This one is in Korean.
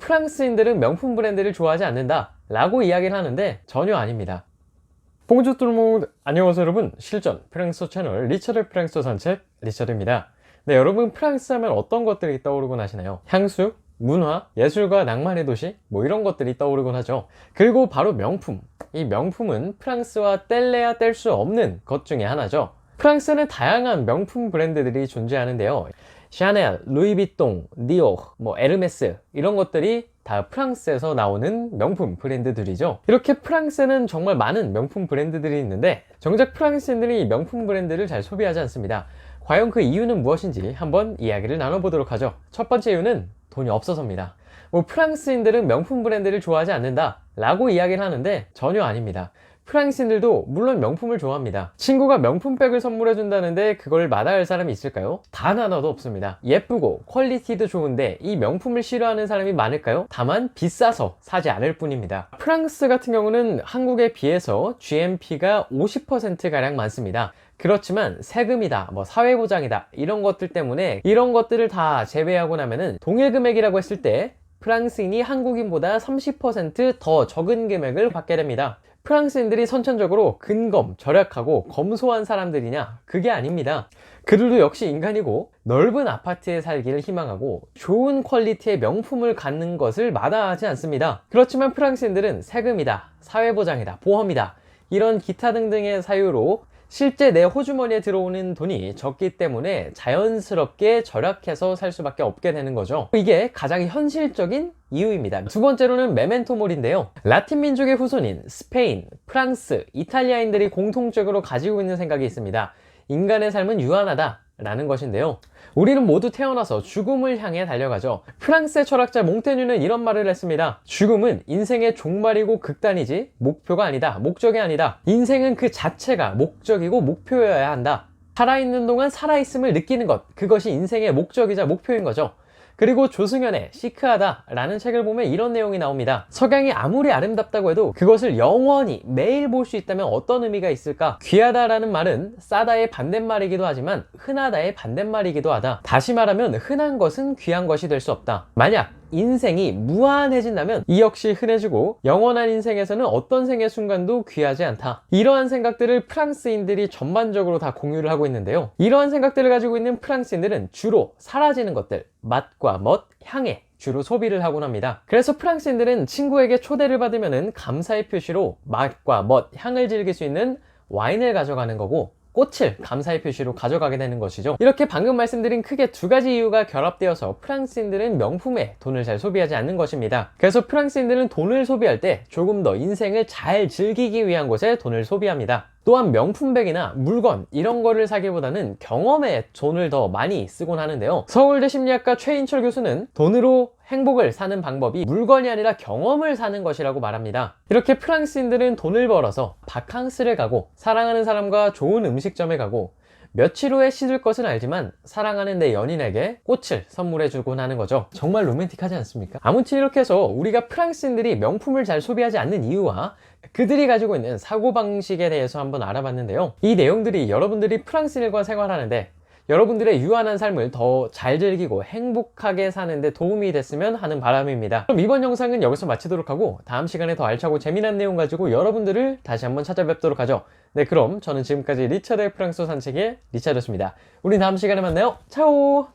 프랑스인들은 명품 브랜드를 좋아하지 않는다 라고 이야기를 하는데 전혀 아닙니다. 봉주 뚜루몽 안녕하세요 여러분. 실전 프랑스 채널 리처드 프랑스 산책 리처드입니다. 네, 여러분 프랑스 하면 어떤 것들이 떠오르곤 하시나요? 향수, 문화, 예술과 낭만의 도시 뭐 이런 것들이 떠오르곤 하죠. 그리고 바로 명품, 이 명품은 프랑스와 뗄래야 뗄 수 없는 것 중에 하나죠. 프랑스는 다양한 명품 브랜드들이 존재하는데요. 샤넬, 루이비통, 디올, 에르메스 이런 것들이 다 프랑스에서 나오는 명품 브랜드들이죠. 이렇게 프랑스에는 정말 많은 명품 브랜드들이 있는데 정작 프랑스인들이 명품 브랜드를 잘 소비하지 않습니다. 과연 그 이유는 무엇인지 한번 이야기를 나눠보도록 하죠. 첫 번째 이유는 돈이 없어서입니다. 프랑스인들은 명품 브랜드를 좋아하지 않는다 라고 이야기를 하는데 전혀 아닙니다. 프랑스인들도 물론 명품을 좋아합니다. 친구가 명품백을 선물해 준다는데 그걸 마다할 사람이 있을까요? 단 하나도 없습니다. 예쁘고 퀄리티도 좋은데 이 명품을 싫어하는 사람이 많을까요? 다만 비싸서 사지 않을 뿐입니다. 프랑스 같은 경우는 한국에 비해서 GNP가 50%가량 많습니다. 그렇지만 세금이다, 사회보장이다 이런 것들 때문에 이런 것들을 다 제외하고 나면은 동일 금액이라고 했을 때 프랑스인이 한국인보다 30% 더 적은 금액을 받게 됩니다. 프랑스인들이 선천적으로 근검, 절약하고 검소한 사람들이냐? 그게 아닙니다. 그들도 역시 인간이고 넓은 아파트에 살기를 희망하고 좋은 퀄리티의 명품을 갖는 것을 마다하지 않습니다. 그렇지만 프랑스인들은 세금이다, 사회보장이다, 보험이다 이런 기타 등등의 사유로 실제 내 호주머니에 들어오는 돈이 적기 때문에 자연스럽게 절약해서 살 수밖에 없게 되는 거죠. 이게 가장 현실적인 이유입니다. 두 번째로는 메멘토몰인데요. 라틴 민족의 후손인 스페인, 프랑스, 이탈리아인들이 공통적으로 가지고 있는 생각이 있습니다. 인간의 삶은 유한하다 라는 것인데요. 우리는 모두 태어나서 죽음을 향해 달려가죠. 프랑스의 철학자 몽테뉴는 이런 말을 했습니다. 죽음은 인생의 종말이고 극단이지 목표가 아니다, 목적이 아니다. 인생은 그 자체가 목적이고 목표여야 한다. 살아있는 동안 살아있음을 느끼는 것, 그것이 인생의 목적이자 목표인 거죠. 그리고 조승연의 시크하다 라는 책을 보면 이런 내용이 나옵니다. 석양이 아무리 아름답다고 해도 그것을 영원히 매일 볼 수 있다면 어떤 의미가 있을까? 귀하다라는 말은 싸다의 반대말이기도 하지만 흔하다의 반대말이기도 하다. 다시 말하면 흔한 것은 귀한 것이 될 수 없다. 만약 인생이 무한해진다면 이 역시 흔해지고 영원한 인생에서는 어떤 생의 순간도 귀하지 않다. 이러한 생각들을 프랑스인들이 전반적으로 다 공유를 하고 있는데요. 이러한 생각들을 가지고 있는 프랑스인들은 주로 사라지는 것들, 맛과 멋, 향에 주로 소비를 하곤 합니다. 그래서 프랑스인들은 친구에게 초대를 받으면 감사의 표시로 맛과 멋, 향을 즐길 수 있는 와인을 가져가는 거고 꽃을 감사의 표시로 가져가게 되는 것이죠. 이렇게 방금 말씀드린 크게 두 가지 이유가 결합되어서 프랑스인들은 명품에 돈을 잘 소비하지 않는 것입니다. 그래서 프랑스인들은 돈을 소비할 때 조금 더 인생을 잘 즐기기 위한 곳에 돈을 소비합니다. 또한 명품백이나 물건 이런 거를 사기보다는 경험에 돈을 더 많이 쓰곤 하는데요. 서울대 심리학과 최인철 교수는 돈으로 행복을 사는 방법이 물건이 아니라 경험을 사는 것이라고 말합니다. 이렇게 프랑스인들은 돈을 벌어서 바캉스를 가고 사랑하는 사람과 좋은 음식점에 가고 며칠 후에 씻을 것은 알지만 사랑하는 내 연인에게 꽃을 선물해 주곤 하는 거죠. 정말 로맨틱하지 않습니까? 아무튼 이렇게 해서 우리가 프랑스인들이 명품을 잘 소비하지 않는 이유와 그들이 가지고 있는 사고방식에 대해서 한번 알아봤는데요. 이 내용들이 여러분들이 프랑스인과 생활하는데 여러분들의 유한한 삶을 더 잘 즐기고 행복하게 사는데 도움이 됐으면 하는 바람입니다. 그럼 이번 영상은 여기서 마치도록 하고 다음 시간에 더 알차고 재미난 내용 가지고 여러분들을 다시 한번 찾아뵙도록 하죠. 네, 그럼 저는 지금까지 리처드의 프랑스 산책의 리처드였습니다. 우리 다음 시간에 만나요. 차오!